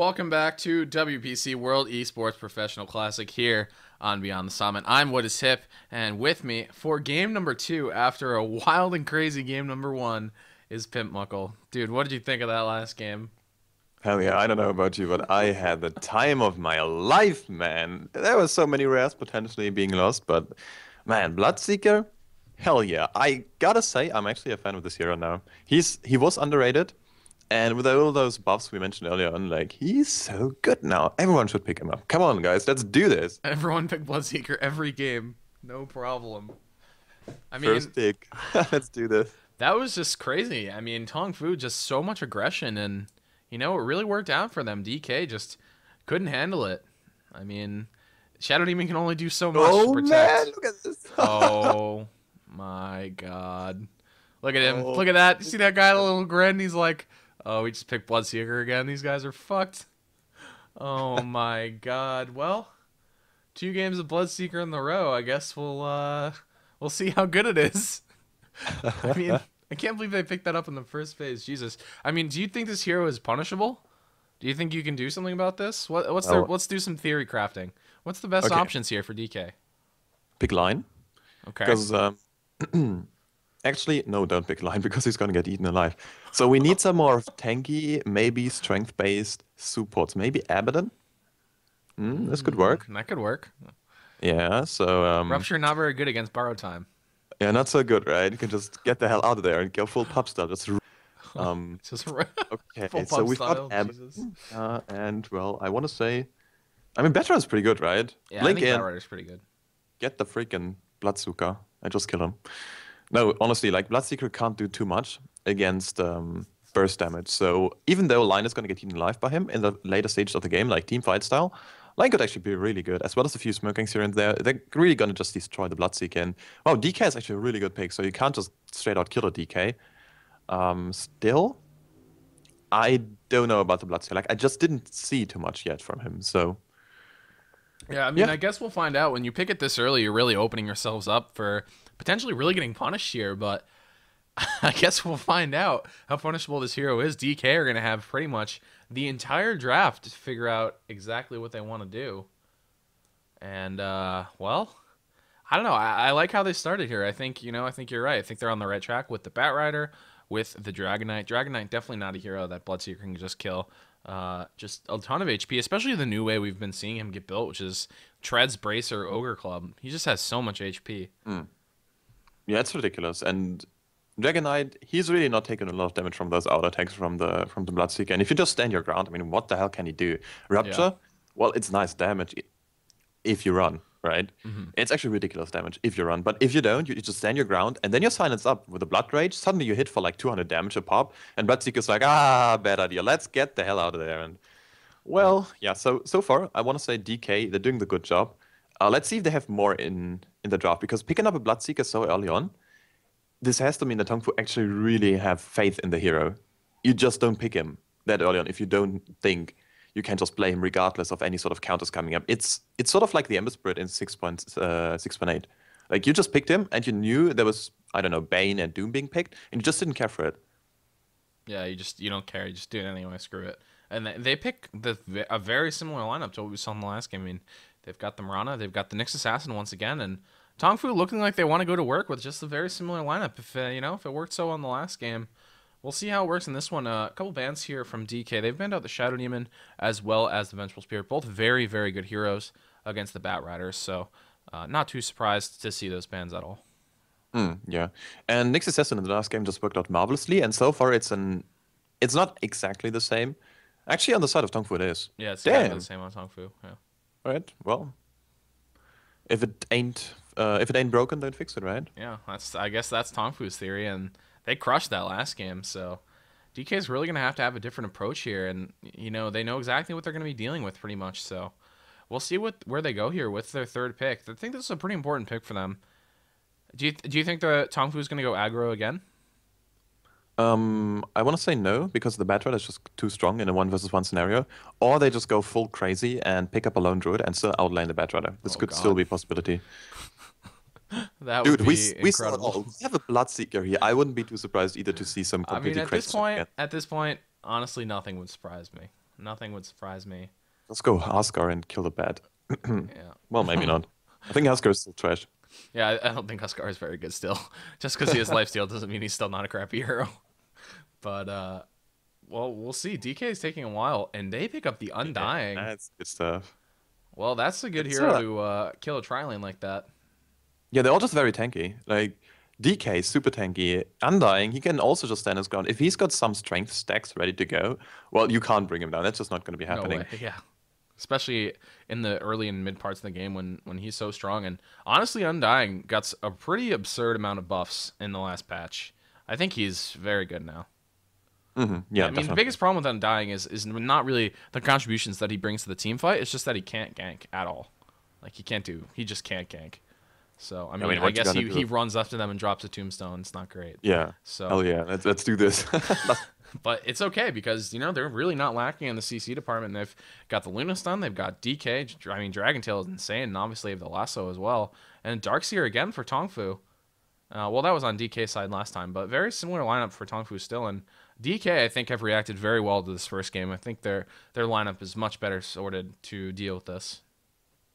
welcome back to WPC World Esports Professional Classic here on Beyond the Summit. I'm What is Hip, and with me for game number 2 after a wild and crazy game number 1 is Pimp Muckle. Dude, what did you think of that last game? Hell yeah, I don't know about you, but I had the time of my life, man. There were so many rares potentially being lost, but man, Bloodseeker, hell yeah. I gotta say, I'm actually a fan of this hero now. He was underrated, and with all those buffs we mentioned earlier on, like, he's so good now. Everyone should pick him up. Come on, guys, let's do this. Everyone picked Bloodseeker every game. No problem. I mean, First pick. Let's do this. that was just crazy. I mean, Tongfu just so much aggression, and it really worked out for them. DK just couldn't handle it. I mean, Shadow Demon can only do so much to Oh protect. man, look at this. Oh my god. Look at him. Oh. Look at that. You see that guy, a little grin? He's like, oh, we just picked Bloodseeker again. These guys are fucked. Oh my god. Well, 2 games of Bloodseeker in the row. I guess we'll see how good it is. I mean, I can't believe they picked that up in the first phase. Jesus. I mean, do you think this hero is punishable? Do you think you can do something about this? Let's do some theory crafting. What's the best Okay. options here for DK? Pick line. Okay. Because actually, no, don't pick line because he's gonna get eaten alive. So we need some more tanky, maybe strength-based supports. Maybe Abaddon. This could work. That could work. Yeah. So Rupture not very good against borrow time. yeah, not so good, right? You can just get the hell out of there and go full pop style. Just Just okay. full So pump we've style. got Abaddon, Jesus. and well, I want to say, I mean, Betra is pretty good, right? Yeah, Blink I think in, Batrider's pretty good. get the freaking Bloodseeker, and just kill him. No, honestly, like Bloodseeker can't do too much against burst damage. So even though Line is going to get eaten alive by him in the later stages of the game, like team fight style, Line could actually be really good, as well as a few smokings here and there. They're really going to just destroy the Bloodseeker. And wow, DK is actually a really good pick, so you can't just straight out kill a DK. Still, I don't know about the Bloodseeker. Like, I just didn't see too much yet from him, so Yeah, I mean, yeah. I guess we'll find out. When you pick it this early, you're really opening yourselves up for potentially really getting punished here, but I guess we'll find out how punishable this hero is. DK are going to have pretty much the entire draft to figure out exactly what they want to do. And, well, I don't know. I like how they started here. I think you're right. I think they're on the right track with the Batrider, with the Dragon Knight. Dragon Knight, definitely not a hero that Bloodseeker can just kill. Just a ton of HP, especially the new way we've been seeing him get built, which is Treads, Bracer, Ogre Club. He just has so much HP. Yeah, it's ridiculous. And Dragon Knight, he's really not taking a lot of damage from those auto attacks from the Bloodseeker. And if you just stand your ground, I mean, what the hell can he do? Rupture? Yeah. Well, it's nice damage if you run, right? It's actually ridiculous damage if you run. But if you don't, you just stand your ground, and then your silence up with a Blood Rage. Suddenly you hit for like 200 damage a pop, and Bloodseeker's like, bad idea. Let's get the hell out of there. And well, yeah. So far, I want to say DK, they're doing the good job. Let's see if they have more in the draft, because picking up a Bloodseeker so early on, this has to mean that Tongfu actually really have faith in the hero. You just don't pick him that early on if you don't think you can just play him regardless of any sort of counters coming up. It's sort of like the Ember Spirit in 6.8. Like, you just picked him and you knew there was, I don't know, Bane and Doom being picked, and you just didn't care for it. Yeah, you don't care. You just do it anyway. Screw it. And they pick a very similar lineup to what we saw in the last game. I mean, they've got the Mirana, they've got the Nyx Assassin once again, and Tongfu looking like they want to go to work with just a very similar lineup. If if it worked so on the last game, we'll see how it works in this one. A couple bans here from DK. They've banned out the Shadow Demon as well as the Vengeful Spirit. Both very, very good heroes against the Batriders. So not too surprised to see those bans at all. Yeah. And Nyx Assassin in the last game just worked out marvelously, and so far it's not exactly the same. Actually, on the side of Tongfu it is. Yeah, it's Damn. exactly the same on Tongfu. Yeah. All right. Well, if it ain't broken, don't fix it, right? Yeah, I guess that's Tongfu's theory, and they crushed that last game. So DK's really gonna have to have a different approach here, and they know exactly what they're gonna be dealing with pretty much. So we'll see where they go here with their third pick. I think this is a pretty important pick for them. Do you think the Tongfu's gonna go aggro again? I want to say no, because the Batrider is just too strong in a 1 versus 1 scenario. Or they just go full crazy and pick up a lone druid and still outlane the Batrider. This Oh, could God. still be a possibility. That Dude, would we be saw it incredible. all. We have a Bloodseeker here. I wouldn't be too surprised either to see some I mean, completely at crazy this stuff point, again. honestly, nothing would surprise me. Nothing would surprise me. Let's go Huskar and kill the bat. Yeah. Well, maybe not. I think Huskar is still trash. Yeah, I don't think Huskar is very good still. Just because he has lifesteal doesn't mean he's still not a crappy hero. But, well, we'll see. DK is taking a while, and they pick up the Undying. Yeah, that's good stuff. Well, that's a good hero to kill a tri-lane like that. Yeah, they're all just very tanky. Like, DK is super tanky. Undying, he can also just stand his ground. If he's got some strength stacks ready to go, well, you can't bring him down. That's just not going to be happening. No way, yeah. Especially in the early and mid parts of the game when he's so strong. And honestly, Undying got a pretty absurd amount of buffs in the last patch. I think he's very good now. Yeah, I mean, the biggest problem with Undying is not really the contributions that he brings to the team fight. It's just that he can't gank at all. Like, he just can't gank. So, I mean I guess he runs up to them and drops a tombstone. It's not great. Yeah. So. Hell yeah, let's do this. But it's okay because, you know, they're really not lacking in the CC department. They've got the Luna Stun. They've got DK. I mean, Dragon Tail is insane. And obviously they have the Lasso as well. And Darkseer again for Tongfu. Well, that was on DK side last time. But very similar lineup for Tongfu still. And DK, I think, have reacted very well to this first game. I think their lineup is much better sorted to deal with this.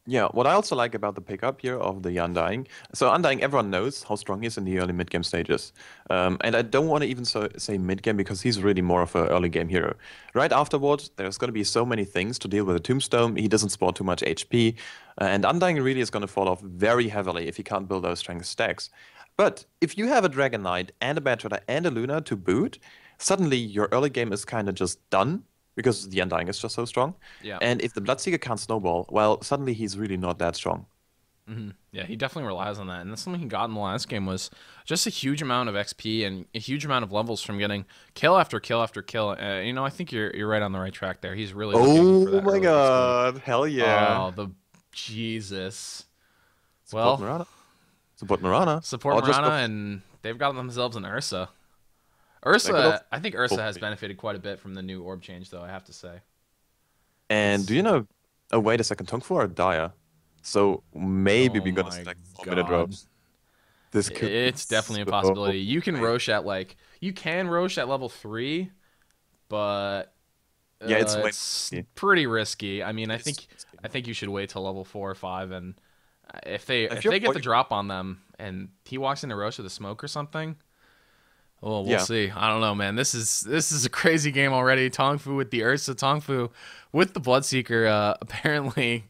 Yeah, what I also like about the pickup here of the Undying. So Undying, everyone knows how strong he is in the early mid-game stages. And I don't want to even say mid-game because he's really more of an early game hero. Right afterwards, there's going to be so many things to deal with a Tombstone. He doesn't spawn too much HP. And Undying really is going to fall off very heavily if he can't build those strength stacks. But if you have a Dragon Knight and a Batrotter and a Luna to boot, suddenly your early game is kind of just done. Because the Undying is just so strong. Yeah. And if the Bloodseeker can't snowball, well, suddenly he's really not that strong. Yeah, he definitely relies on that. And that's something he got in the last game was just a huge amount of XP and a huge amount of levels from getting kill after kill after kill. You know, I think you're right on the right track there. He's really looking for that. Oh my god. Hell yeah. Oh, Jesus. Support Mirana. Support Mirana. Support Mirana, and they've got themselves an Ursa. I think Ursa has benefited quite a bit from the new orb change, though, I have to say. And do you know... Oh, wait a second. Tongfu are dire. So maybe we're going to stack 4-minute drops. It's definitely a possibility. You can Rosh at, Rosh at level 3, but... yeah, it's pretty risky. I mean, I think you should wait till level 4 or 5, and if they get the drop on them, and he walks into Rosh with a smoke or something... Well, we'll see. I don't know, man. This is a crazy game already. Tongfu with the Ursa, Tongfu with the Bloodseeker. Apparently,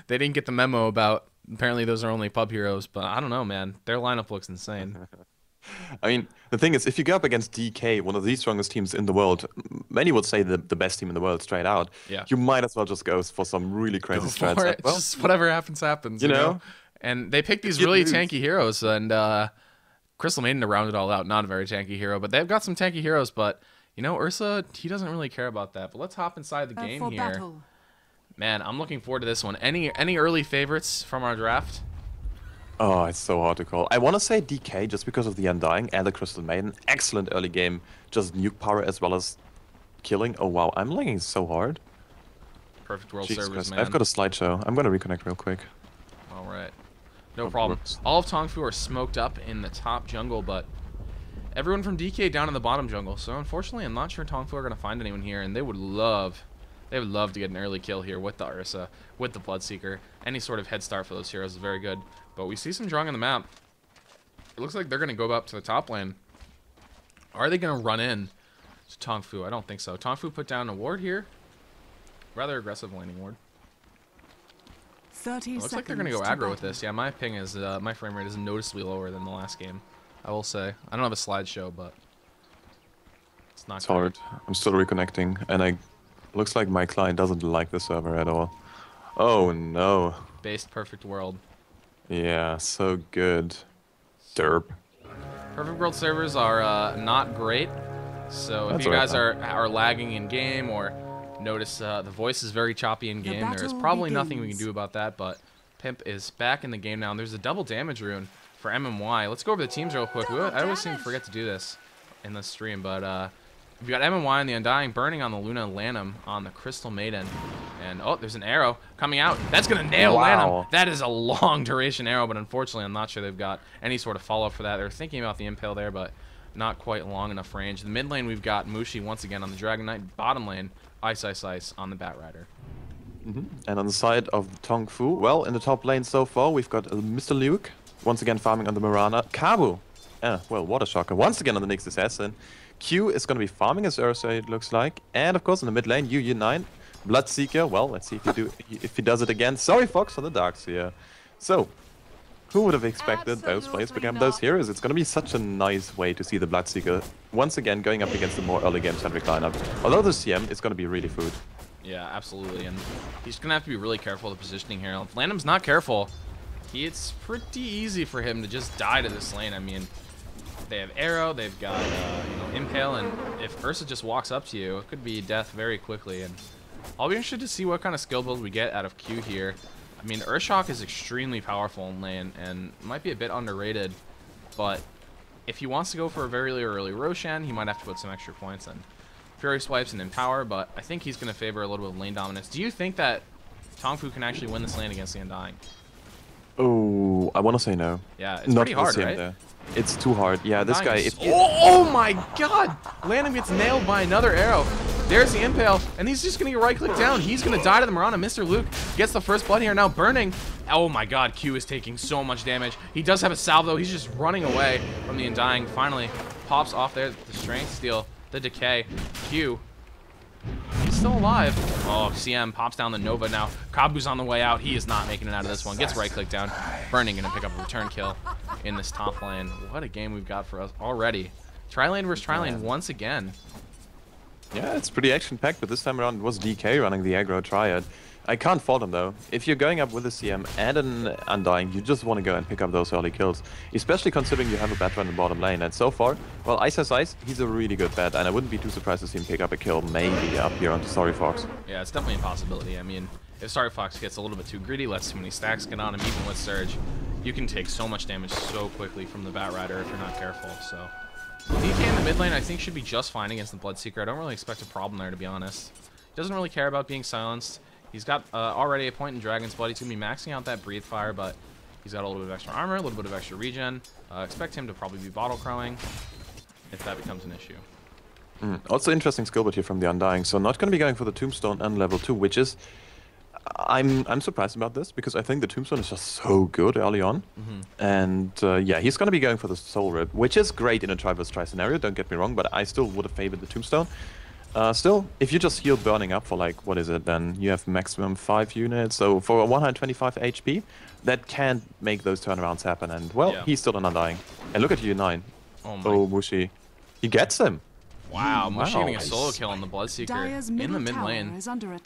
they didn't get the memo about. Apparently, those are only pub heroes. But I don't know, man. Their lineup looks insane. I mean, the thing is, if you go up against DK, one of the strongest teams in the world, many would say the best team in the world, straight out. Yeah. You might as well just go for some really crazy strats. Well, just whatever happens. You know. And they pick these really tanky heroes and. Crystal Maiden to round it all out, not a very tanky hero, but they've got some tanky heroes. But you know, Ursa, he doesn't really care about that. But let's hop inside the game here. Battle. Man, I'm looking forward to this one. Any early favorites from our draft? Oh, it's so hard to call. I want to say DK just because of the Undying and the Crystal Maiden. Excellent early game, just nuke power as well as killing. Oh wow, I'm lagging so hard. Perfect world servers, man. I've got a slideshow. I'm gonna reconnect real quick. All right. No problem. All of Tongfu are smoked up in the top jungle, but everyone from DK down in the bottom jungle. So unfortunately, I'm not sure Tongfu are going to find anyone here, and they would love to get an early kill here with the Ursa, with the Bloodseeker. Any sort of head start for those heroes is very good. But we see some Zhong on the map. It looks like they're going to go up to the top lane. Are they going to run in to Tongfu? I don't think so. Tongfu put down a ward here. Rather aggressive laning ward. 30 looks like they're gonna go aggro with this. Yeah, my ping is my frame rate is noticeably lower than the last game. I will say. I don't have a slideshow, but it's not. It's hard. I'm still reconnecting, and looks like my client doesn't like the server at all. Oh no. Based perfect world. Yeah, so good. Derp. Perfect world servers are not great. So if you guys are lagging in game or notice the voice is very choppy in game, there's probably nothing we can do about that, but Pimp is back in the game now, and there's a double damage rune for MMY. Let's go over the teams real quick. I always seem to forget to do this in the stream, but we've got MMY and the Undying burning on the Luna Lanham on the Crystal Maiden. And, oh, there's an arrow coming out. That's going to nail Lanham. That is a long duration arrow, but unfortunately I'm not sure they've got any sort of follow-up for that. They're thinking about the impale there, but not quite long enough range. The mid lane, we've got Mushi once again on the Dragon Knight. Bottom lane, Ice Ice Ice on the Bat Rider. And on the side of Tung Fu, well, in the top lane so far, we've got Mr. Luke, once again farming on the Mirana. Kabu, well, Water Shocker, once again on the next assassin. Q is going to be farming as Ursa, it looks like. And of course, in the mid lane, UU9, Bloodseeker. Well, let's see if he does it again. Sorry, Fox, on the Darkseer. So, who would have expected those players become those heroes? It's going to be such a nice way to see the Bloodseeker once again going up against the more early game-centric lineup. Although the CM is going to be really food. Yeah, absolutely. And he's going to have to be really careful with the positioning here. If Landham's not careful, it's pretty easy for him to just die to this lane. I mean, they have Arrow, they've got Impale, and if Ursa just walks up to you, it could be death very quickly. And I'll be interested to see what kind of skill build we get out of Q here. I mean, Earthshock is extremely powerful in lane and might be a bit underrated, but if he wants to go for a very early Roshan, he might have to put some extra points in. Fury Swipes and Empower, but I think he's going to favor a little bit of lane dominance. Do you think that Tongfu can actually win this lane against the Undying? Oh, I want to say no. Yeah, it's pretty hard, right? There. It's too hard. Yeah, this guy... Oh my god! Landham gets nailed by another arrow. There's the Impale, and he's just going to get right-click down. He's going to die to the Mirana. Mr. Luke gets the first blood here, now burning. Oh my god, Q is taking so much damage. He does have a salve, though. He's just running away from the Undying. Finally, pops off there. The Strength Steal, the Decay. Q, he's still alive. Oh, CM pops down the Nova now. Kabu's on the way out. He is not making it out of this one. Gets right-click down. Burning, going to pick up a return kill in this top lane. What a game we've got for us already. Tri-lane versus tri-lane once again. Yeah, it's pretty action-packed, but this time around it was DK running the aggro triad. I can't fault him though. If you're going up with a CM and an Undying, you just want to go and pick up those early kills. Especially considering you have a bat run in the bottom lane. And so far, well, Ice Ice Ice, he's a really good bet, and I wouldn't be too surprised to see him pick up a kill maybe up here onto Sorry Fox. Yeah, it's definitely a possibility. I mean, if Sorry Fox gets a little bit too greedy, lets too many stacks get on him, even with Surge, you can take so much damage so quickly from the Bat Rider if you're not careful, so... DK in the mid lane, I think, should be just fine against the Bloodseeker. I don't really expect a problem there, to be honest. He doesn't really care about being silenced. He's got already a point in Dragon's Blood. He's going to be maxing out that Breathe Fire, but he's got a little bit of extra armor, a little bit of extra regen. Expect him to probably be Bottle Crowing if that becomes an issue. Also interesting skill build here from the Undying. So not going to be going for the Tombstone and level 2 Witches. I'm surprised about this because I think the Tombstone is just so good early on. And yeah, he's going to be going for the Soul Rip, which is great in a try versus try scenario, don't get me wrong, but I still would have favored the Tombstone. Still, if you just heal Burning Up for like, what is it then? You have maximum 5 units, so for 125 HP, that can make those turnarounds happen. And well, yeah, he's still an Undying. And look at U9. Oh, Mushi. He gets him. Wow, Mushi getting a solo kill on the Bloodseeker in the mid lane.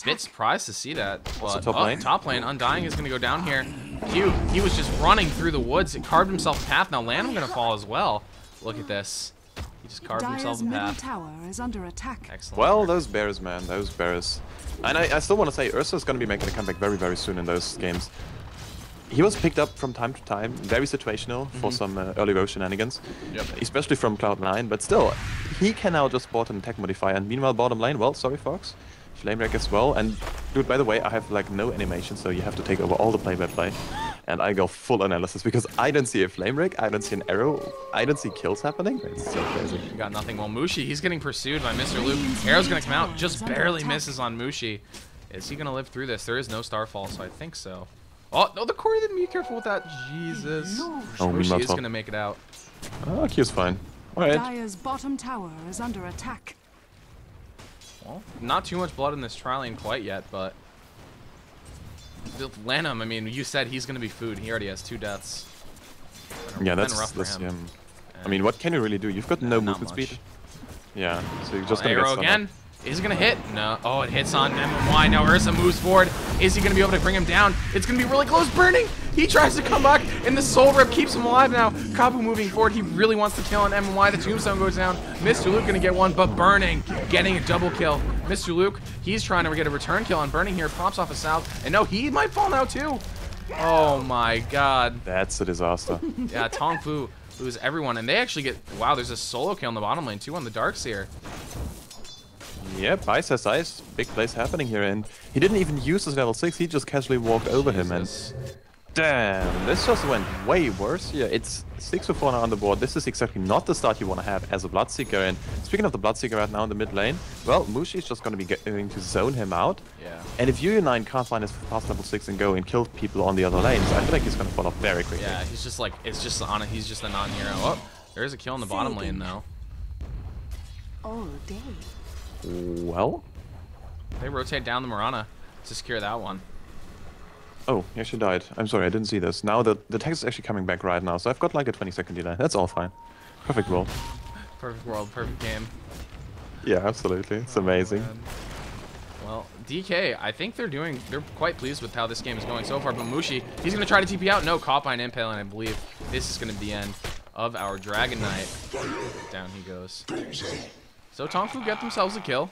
Bit surprised to see that. But top lane, Undying is going to go down here. Q, he was just running through the woods. It carved himself a path. Now Landham going to fall as well. Look at this. He just carved himself a path. Tower is under attack. Excellent. Well, those bears, man, those bears. And I still want to say Ursa is going to be making a comeback very soon in those games. He was picked up from time to time, very situational for some early road shenanigans, especially from Cloud9, but still, he can now just spot an attack modifier, and meanwhile bottom lane, well, sorry Fox, Flame Wreck as well, and dude, by the way, I have like no animation, so you have to take over all the play-by-play, and I go full analysis, because I don't see a Flame Wreck, I don't see an arrow, I don't see kills happening, it's so crazy. You got nothing. Well, Mushi, he's getting pursued by Mr. Luke. Arrow's gonna come out, just barely misses on Mushi. Is he gonna live through this? There is no Starfall, so I think so. Oh, no, the Corey didn't be careful with that. Jesus. Oh, Mushi is going to make it out. Oh, Q's fine. Alright. Dire's bottom tower is under attack. Well, not too much blood in this tri lane quite yet, but... Landham, I mean, you said he's going to be food. He already has 2 deaths. Yeah, that's him. I mean, what can you really do? You've got no movement speed. Yeah, so you're just going to get arrow again. Is it going to hit? No. Oh, it hits on MMY. Now Ursa moves forward. Is he going to be able to bring him down? It's going to be really close. Burning! He tries to come back, and the Soul Rip keeps him alive now. Kabu moving forward. He really wants to kill on MMY. The Tombstone goes down. Mr. Luke going to get one, but Burning getting a double kill. Mr. Luke, he's trying to get a return kill on Burning here. Pops off a south. And no, he might fall now too. Oh my god. That's a disaster. Yeah, Tongfu lose everyone. And they actually get... Wow, there's a solo kill in the bottom lane too on the Darkseer. Yep, Ice has Ice. Big plays happening here, and he didn't even use his level 6, he just casually walked over him, and Damn, this just went way worse here. It's 6-4 now on the board. This is exactly not the start you want to have as a Bloodseeker. And speaking of the Bloodseeker right now in the mid lane, well, Mushi is just going to be going to zone him out. Yeah. And if UU9 can't find his past level 6 and go and kill people on the other lanes, I feel like he's going to fall off very quickly. Yeah, he's just like, it's just on it. He's just a non-hero. Oh, there's a kill in the bottom lane though. All day. Well, They rotate down the Mirana to secure that one. oh, he actually died. I'm sorry, I didn't see this. Now the text is actually coming back right now, so I've got like a 20-second delay. That's all fine. Perfect roll. Perfect world, perfect game. Yeah, absolutely. It's amazing. Man. Well, DK, I think they're quite pleased with how this game is going so far, but Mushi, he's going to try to TP out. No, caught by an impale, and I believe this is going to be the end of our Dragon Knight. Down he goes. So Tongfu get themselves a kill.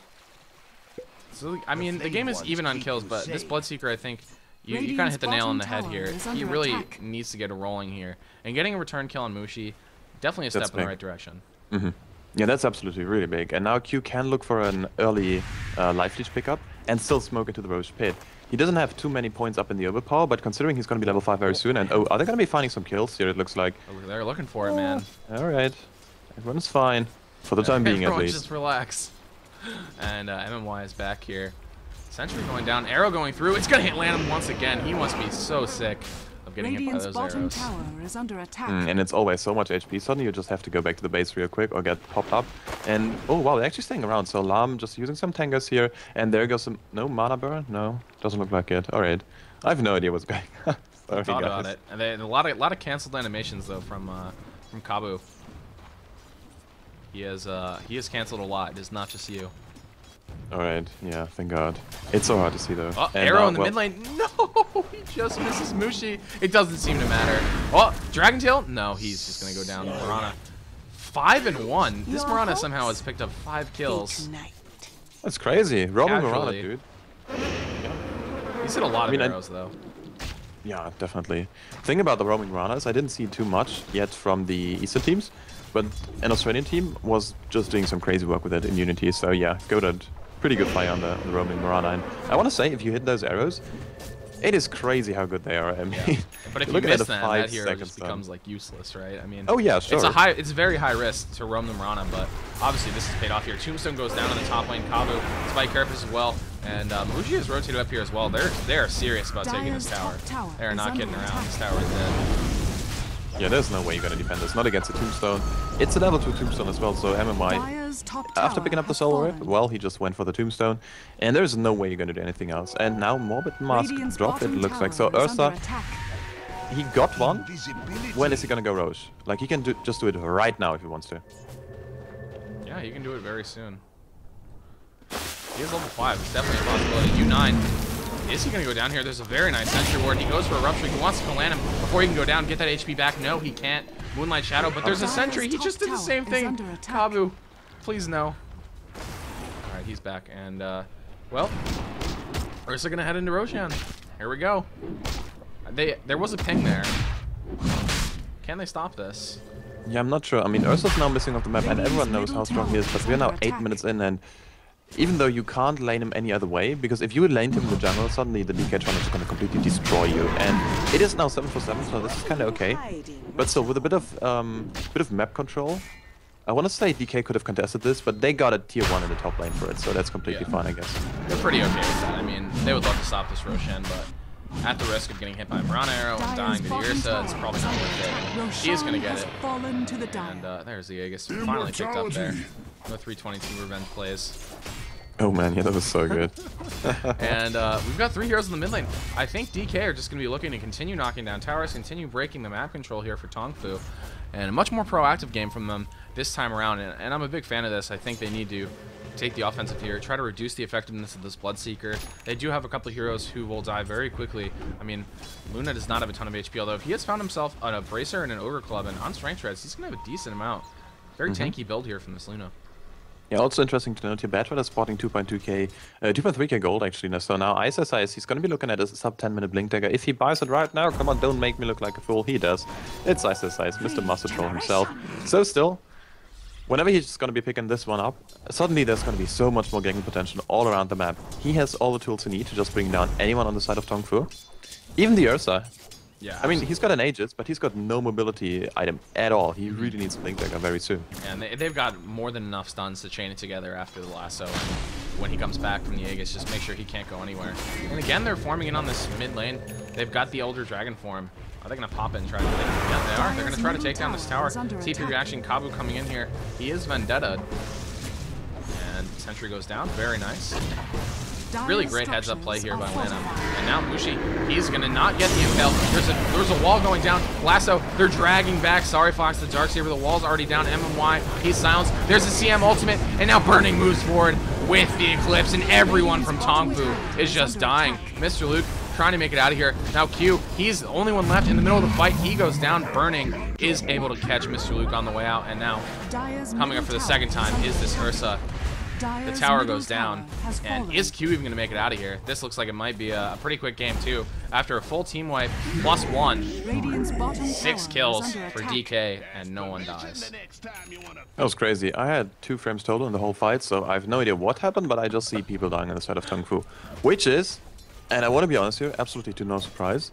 So, I mean, the game is even on kills, but this Bloodseeker, I think, you kind of hit the nail on the head here. He really needs to get a rolling here. And getting a return kill on Mushi, definitely a step in the right direction. Mm-hmm. Yeah, that's absolutely really big. And now Q can look for an early life leech pickup and still smoke into the Roche pit. He doesn't have too many points up in the overpower, but considering he's going to be level 5 very soon, and oh, are they going to be finding some kills here, it looks like? Oh, they're looking for it, man. Alright. Everyone's fine. For the time being, at least. Just relax. And MMY is back here. Sentry going down, arrow going through. It's going to hit land him once again. He must be so sick of getting hit by those bottom arrows. tower is under attack. And it's always so much HP. Suddenly you just have to go back to the base real quick or get popped up. And oh wow, they're actually staying around. So Lam just using some tangers here. And there goes some... No mana burn? No, doesn't look like it. Alright. I have no idea what's going on. Sorry, Thought guys. about it. And a lot of canceled animations though from Kabu. He has canceled a lot. It is not just you. Alright, yeah, thank God. It's so hard to see though. Oh, And, arrow in the well, mid lane. No, he just misses Mushi. It doesn't seem to matter. Oh, Dragon Tail? No, he's just gonna go down. Mirana, 5-1. This Mirana somehow has picked up 5 kills. That's crazy. Roaming around, Casually. dude. He's hit a lot of arrows though. Yeah, definitely. Thing about the roaming runners, I didn't see too much yet from the Eastern teams, but an Australian team was just doing some crazy work with it in Unity. So yeah, Godad, pretty good play on the roaming Mirana. And I want to say, if you hit those arrows, it is crazy how good they are. I mean, Yeah. But if you look at miss the them, 5 that hero seconds just becomes like useless, right? I mean, Oh yeah, sure. it's a very high risk to roam the Mirana, but obviously this is paid off here. Tombstone goes down in the top lane. Kabu, Spike Carapace as well, and Muji is rotated up here as well. They're serious about taking this tower. They are not kidding around. This tower is dead. Yeah, there's no way you're gonna defend this. Not against a Tombstone. It's a level 2 Tombstone as well, so MMI, Dire's top after tower picking up the has Solar Rip, fallen. well, he just went for the Tombstone. And there's no way you're gonna do anything else. And now Morbid Mask Radiant's dropped, it bottom looks like. So tower is under Ursa, attack. he got one. When is he gonna go Roche? Like, he can just do it right now if he wants to. Yeah, he can do it very soon. He is level 5. It's definitely a possibility. U9. Is he going to go down here? There's a very nice sentry ward. He goes for a rupture. He wants to land him before he can go down, get that HP back. No, he can't. Moonlight Shadow, but there's a sentry. He just did the same thing. Kabu, please no. All right, he's back. And, well, Ursa going to head into Roshan. Here we go. There was a ping there. Can they stop this? Yeah, I'm not sure. I mean, Ursa's now missing off the map, and everyone knows how strong he is, but we're now 8 minutes in, and even though you can't lane him any other way, because if you would lane him in the jungle, suddenly the DK Tron is going to completely destroy you. And it is now 7 for 7, so this is kind of okay. But still, with a bit of map control, I want to say DK could have contested this, but they got a tier 1 in the top lane for it, so that's completely fine, I guess. They're pretty okay with that. I mean, they would love to stop this Roshan, but at the risk of getting hit by a Mirana arrow and dying to the Ursa, it's probably not worth it. He is going to get it. And there's the Aegis finally picked up there. No 322 revenge plays. Oh man, yeah, that was so good. And we've got 3 heroes in the mid lane. I think DK are just going to be looking to continue knocking down towers, continue breaking the map control here for Tongfu. And a much more proactive game from them this time around. And I'm a big fan of this. I think they need to take the offensive here, try to reduce the effectiveness of this Bloodseeker. They do have a couple of heroes who will die very quickly. I mean, Luna does not have a ton of HP, although if he has found himself on a Bracer and an Ogre Club and on Strength Treads, he's going to have a decent amount. Very tanky build here from this Luna. Yeah, also interesting to note here, Badwater is spotting 2.2k, 2.3k gold actually. Now, so now ISSI, he's going to be looking at a sub 10-minute blink dagger. If he buys it right now, come on, don't make me look like a fool. He does. It's ISSI, it's Mr. Master Troll himself. So still, whenever he's just going to be picking this one up, suddenly there's going to be so much more ganking potential all around the map. He has all the tools he needs to just bring down anyone on the side of Tongfu. Even the Ursa. Yeah. I mean, he's got an Aegis, but he's got no mobility item at all. He really needs a Blink Dagger very soon. And they've got more than enough stuns to chain it together after the lasso. And when he comes back from the Aegis, just make sure he can't go anywhere. And again, they're forming in on this mid lane. They've got the Elder Dragon form. Are they going to pop in and try to... Yeah, they are. They're going to try to take down this tower. TP reaction, Kabu coming in here. He is Vendetta. And Sentry goes down. Very nice. Really great heads-up play here by Lana. And now Mushi, he's going to not get the impale. There's a wall going down. Lasso, they're dragging back. Sorry Fox, the Darksaber. The wall's already down. MMY, he's silenced. There's a CM ultimate. And now Burning moves forward with the Eclipse. And everyone from Tongfu is just dying. Mr. Luke trying to make it out of here. Now Q, he's the only one left in the middle of the fight. He goes down. Burning is able to catch Mr. Luke on the way out. And now, coming up for the second time, is this Ursa. The tower goes down, and is Q even going to make it out of here? This looks like it might be a pretty quick game, too. After a full team wipe, +1, 6 kills for DK, and no one dies. That was crazy. I had 2 frames total in the whole fight, so I have no idea what happened, but I just see people dying on the side of Tung Fu. Which is, and I want to be honest here, absolutely to no surprise,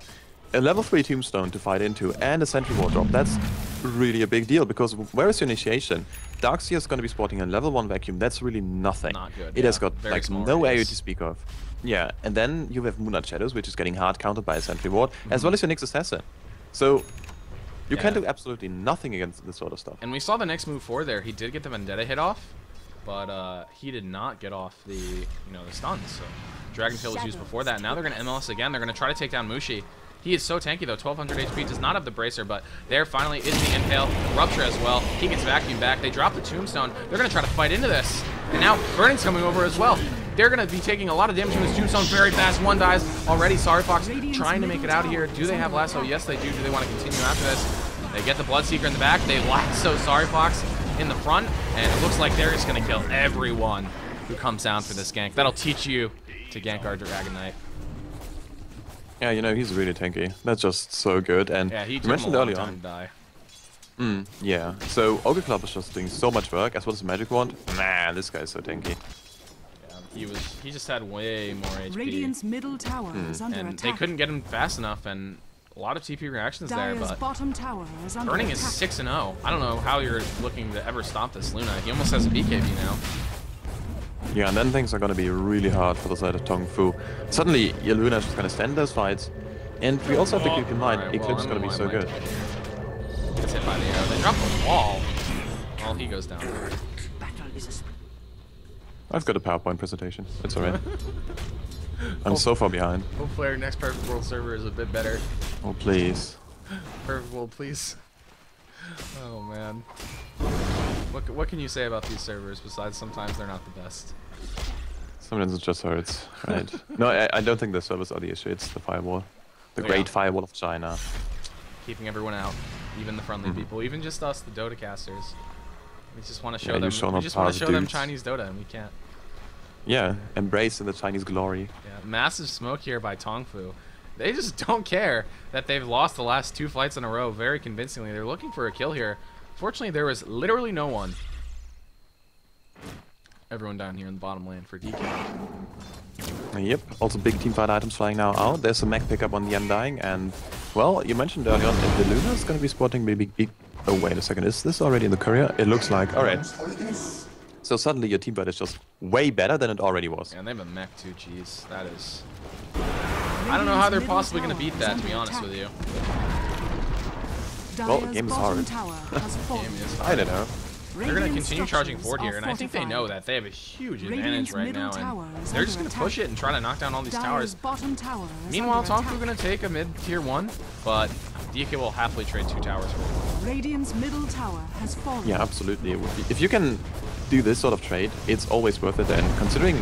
a level 3 tombstone to fight into and a sentry wall drop. That's really a big deal, because where is your initiation? Darkseer is going to be sporting a level 1 vacuum. That's really nothing. Not good. It has got Very like no area to speak of. Yeah, and then you have Moonlight Shadows, which is getting hard countered by a sentry ward, as well as your Nyx Assassin. So you can do absolutely nothing against this sort of stuff. And we saw the next move forward there. He did get the Vendetta hit off, but he did not get off the the stuns. So Dragon Tail was used before that. Now they're going to MLS again. They're going to try to take down Mushi. He is so tanky, though. 1200 HP, does not have the bracer, but there finally is the impale. Rupture as well. He gets vacuumed back. They drop the tombstone. They're going to try to fight into this. And now Burning's coming over as well. They're going to be taking a lot of damage from his tombstone very fast. One dies already. Sorry Fox trying to make it out of here. Do they have lasso? Yes, they do. Do they want to continue after this? They get the Bloodseeker in the back. They lasso Sorry Fox in the front. And it looks like they're just going to kill everyone who comes down for this gank. That'll teach you to gank our Dragon Knight. Yeah, he's really tanky. That's just so good. And yeah, he you took mentioned him a long early time on. to die. Yeah. So Ogre Club is just doing so much work, as well as the Magic Wand. Man, this guy's so tanky. Yeah, he just had way more HP. Radiant's middle tower is under And attack. they couldn't get him fast enough, and a lot of TP reactions there, Dire's but bottom tower is under Burning is attack. 6-0. I don't know how you're looking to ever stop this Luna. He almost has a BKB now. Yeah, and then things are going to be really hard for the side of Tung Fu. Suddenly, your Luna is just going to stand those fights. And we also have to keep in mind, Alright, Eclipse is going to be so good. Gets hit by the arrow. They drop the wall. Well, he goes down. I've got a PowerPoint presentation. It's alright. I'm so far behind. Hopefully our next Perfect World server is a bit better. Oh, please. Perfect World, please. Oh, man. What can you say about these servers besides sometimes they're not the best? Sometimes it just hurts, right? No, I don't think the servers are the issue. It's the firewall. The great firewall of China. Keeping everyone out, even the friendly people, even just us, the Dota casters. We just want to show Yeah, them. We just want to show them Chinese Dota, and we can't. Yeah, embrace in the Chinese glory. Yeah, massive smoke here by Tongfu. They just don't care that they've lost the last 2 fights in a row very convincingly. They're looking for a kill here. Fortunately, there was literally no one. Everyone down here in the bottom lane for DK. Yep, also big teamfight items flying now out. There's a mech pickup on the Undying, and, well, you mentioned earlier on that the Luna is going to be spotting big... Oh, wait a second, is this already in the courier? It looks like... Alright. So suddenly your teamfight is just way better than it already was. Yeah, and they have a mech too, jeez. That is... I don't know how they're possibly going to beat that, to be honest with you. Well, the game is hard. I don't know. They're going to continue charging forward here, and I think they know that. They have a huge advantage right now, and they're just going to push it and try to knock down all these towers. Meanwhile, Tongfu going to take a mid-tier 1, but DK will happily trade 2 towers for it. Radiant's middle tower has fallen. Yeah, absolutely. If you can do this sort of trade, it's always worth it, and considering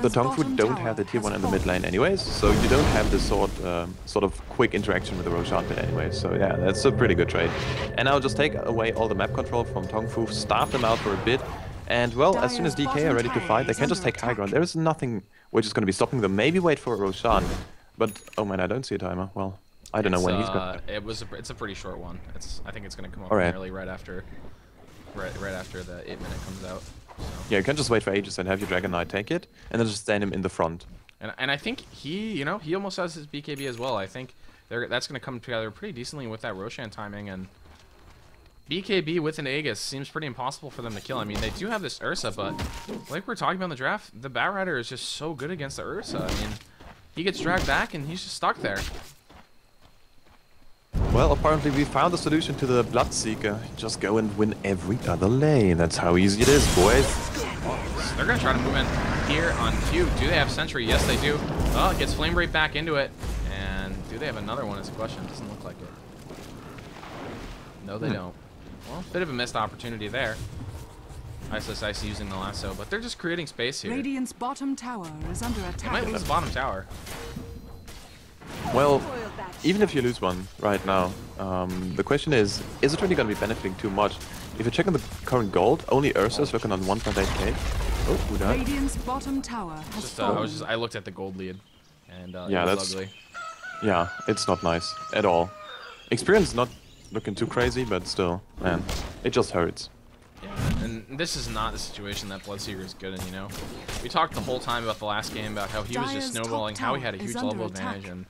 the Tongfu don't have the tier 1 in the mid lane anyways, so you don't have this sort of quick interaction with the Roshan pit anyways, so yeah, that's a pretty good trade. And now just take away all the map control from Tongfu, starve them out for a bit, and well, as soon as DK are ready to fight, they can just take high ground. There is nothing which is going to be stopping them. Maybe wait for Roshan, but oh man, I don't see a timer. Well, I don't know when he's going to... It's a pretty short one. I think it's going to come up nearly right after the 8-minute comes out. So. Yeah, you can just wait for ages and have your Dragon Knight take it, and then just stand him in the front. And I think he almost has his BKB as well. I think that's going to come together pretty decently with that Roshan timing, and BKB with an Aegis seems pretty impossible for them to kill. I mean, they do have this Ursa, but like we're talking about in the draft, the Batrider is just so good against the Ursa. I mean, he gets dragged back and he's just stuck there. Well, apparently we found a solution to the Bloodseeker. Just go and win every other lane. That's how easy it is, boys. So they're going to try to move in here on Q. Do they have Sentry? Yes, they do. Oh, it gets Flame Break back into it. And do they have another one is the question. Doesn't look like it. No, they don't. Well, bit of a missed opportunity there. Ice using the lasso, but they're just creating space here. Radiant's bottom tower is under They attack. might lose the bottom tower. Well, even if you lose one right now, the question is it really going to be benefiting too much? If you check on the current gold, only Ursa is looking on 1.8k. Oh, who died? Radiant's bottom tower has fallen. I looked at the gold lead, and yeah, it was that's ugly. Yeah, it's not nice at all. Experience is not looking too crazy, but still, man, it just hurts. Yeah, and this is not the situation that Bloodseeker is good in, you know? We talked the whole time about the last game about how he was just snowballing, how he had a huge level advantage, and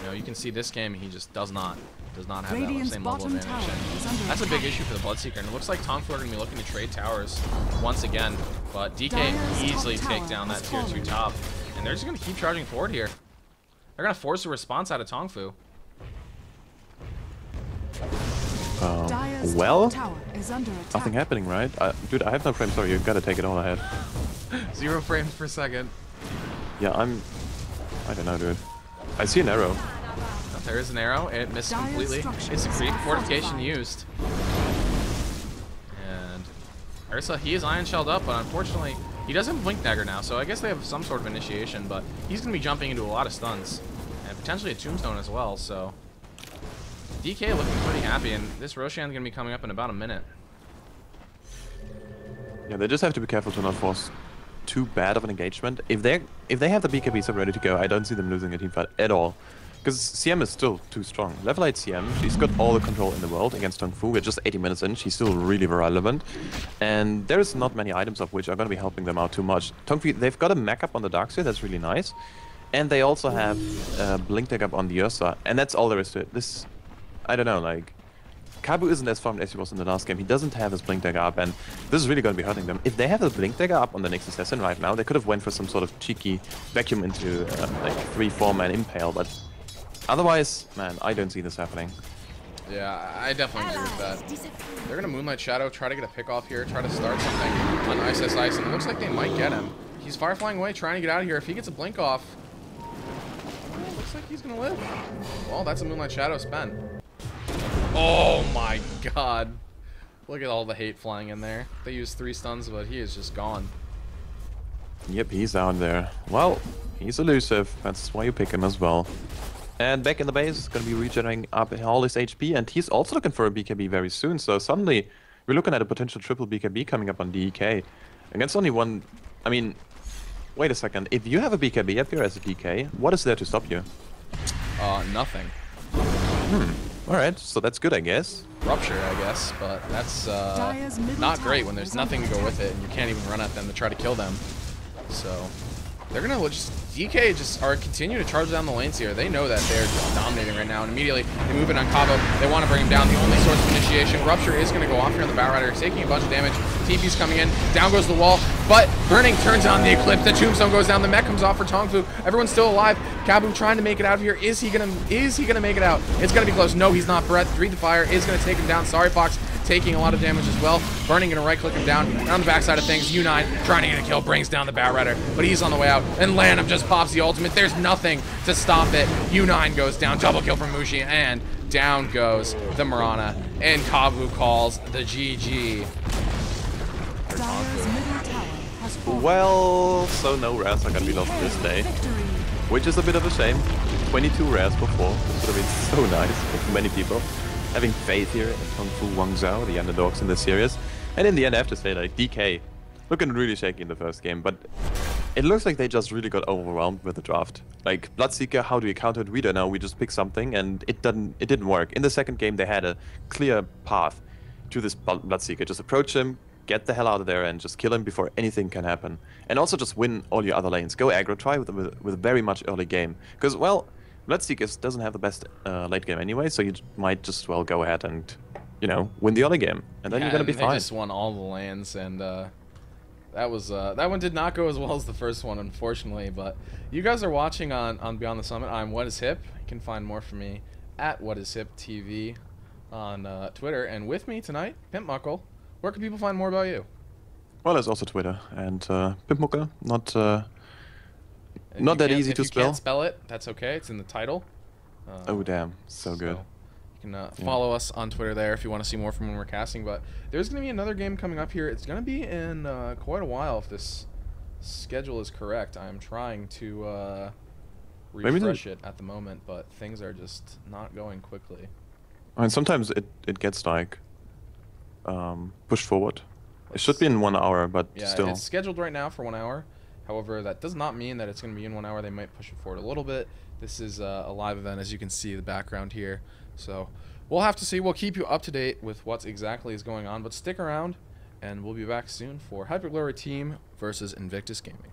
you know, you can see this game he just does not have that same level advantage. And that's a big issue for the Bloodseeker, and it looks like Tongfu are going to be looking to trade towers once again, but DK easily take down that tier 2 top, and they're just going to keep charging forward here. They're going to force a response out of Tongfu. Well, nothing happening, right? Dude, I have no frames. Sorry, you gotta take it all ahead. 0 frames per second. Yeah, I don't know, dude. I see an arrow. Oh, there is an arrow. It missed completely. It's a creep fortification used. And Ursa, he is iron shelled up, but unfortunately, he doesn't have Blink Dagger now, so I guess they have some sort of initiation, but he's gonna be jumping into a lot of stuns. And potentially a tombstone as well, so DK looking pretty happy, and this Roshan's gonna be coming up in about a minute. Yeah, they just have to be careful to not force too bad of an engagement. If they have the BKB sub ready to go, I don't see them losing a team fight at all. Because CM is still too strong. Level 8 CM, she's got all the control in the world against Tung Fu. We're just 80 minutes in, she's still really relevant. And there's not many items of which are going to be helping them out too much. Tung Fu, they've got a mech up on the Darkseer, that's really nice. And they also have Blink Tag up on the Ursa, and that's all there is to it. This, I don't know, like, Kabu isn't as farmed as he was in the last game. He doesn't have his Blink Dagger up, and this is really going to be hurting them. If they have a Blink Dagger up on the next assassin right now, they could have went for some sort of cheeky vacuum into like 3-4-man impale, but otherwise, man, I don't see this happening. Yeah, I definitely agree with that. They're going to Moonlight Shadow, try to get a pick off here, try to start something on Ice, and it looks like they might get him. He's fireflying away, trying to get out of here. If he gets a blink off, well, looks like he's going to live. Well, that's a Moonlight Shadow spent. Oh my god. Look at all the hate flying in there. They used 3 stuns, but he is just gone. Yep, he's out there. Well, he's elusive. That's why you pick him as well. And back in the base, is going to be regenerating up all his HP, and he's also looking for a BKB very soon. So suddenly, we're looking at a potential triple BKB coming up on DK. Against only one... I mean, wait a second. If you have a BKB up here as a DK, what is there to stop you? Nothing. Alright, so that's good, I guess. Rupture, I guess, but that's not great when there's nothing to go with it and you can't even run at them to try to kill them. So they're gonna just DK just are continue to charge down the lanes here. They know that they're just dominating right now, and immediately they move in on Cabo. They want to bring him down. The only source of initiation. Rupture is gonna go off here on the Batrider. He's taking a bunch of damage. TP's coming in. Down goes the wall, but Burning turns on the Eclipse. The Tombstone goes down. The mech comes off for Tongfu. Everyone's still alive. Kabu trying to make it out of here. Is he gonna make it out? It's gonna be close. No, he's not. Breath. Breathe the Fire is gonna take him down. Sorry Fox taking a lot of damage as well. Burning gonna right click him down. And on the backside of things, U9 trying to get a kill, brings down the Batrider, but he's on the way out. And Lanham just pops the ultimate. There's nothing to stop it. U9 goes down. Double kill from Mushi, and down goes the Mirana. And Kabu calls the GG. Well, so no rares are gonna be lost this day, which is a bit of a shame. 22 rares before, this would have been so nice for many people. Having faith here in Tongfu Wang Zhao, the underdogs in this series. And in the end, I have to say, like, DK, looking really shaky in the first game, but it looks like they just really got overwhelmed with the draft. Like, Bloodseeker, how do you counter it? We don't know, we just picked something, and it didn't work. In the second game, they had a clear path to this Bloodseeker. Just approach him, get the hell out of there, and just kill him before anything can happen. And also just win all your other lanes. Go aggro try with a very much early game. Because, well, Bloodseekers doesn't have the best late game anyway, so you might just well go ahead and, you know, win the early game, and then you're gonna be they fine. just won all the lands, and that was that one did not go as well as the first one, unfortunately. But you guys are watching on Beyond the Summit. I'm What Is Hip. You can find more from me at What Is Hip TV on Twitter, and with me tonight, Pimp Muckle. Where can people find more about you? Well, there's also Twitter and Pimpmucker. Not If not you that can't- easy to If you can't spell. spell it, that's okay. It's in the title. Oh damn, so good. You can follow us on Twitter there if you want to see more from when we're casting. But there's going to be another game coming up here. It's going to be in quite a while if this schedule is correct. I'm trying to refresh it at the moment, but things are just not going quickly. I mean, sometimes it gets like pushed forward. It should be in 1 hour, but Yeah, still. it's scheduled right now for 1 hour. However, that does not mean that it's going to be in 1 hour. They might push it forward a little bit. This is a live event, as you can see the background here. So we'll have to see. We'll keep you up to date with what exactly is going on. But stick around, and we'll be back soon for Hyperglory Team versus Invictus Gaming.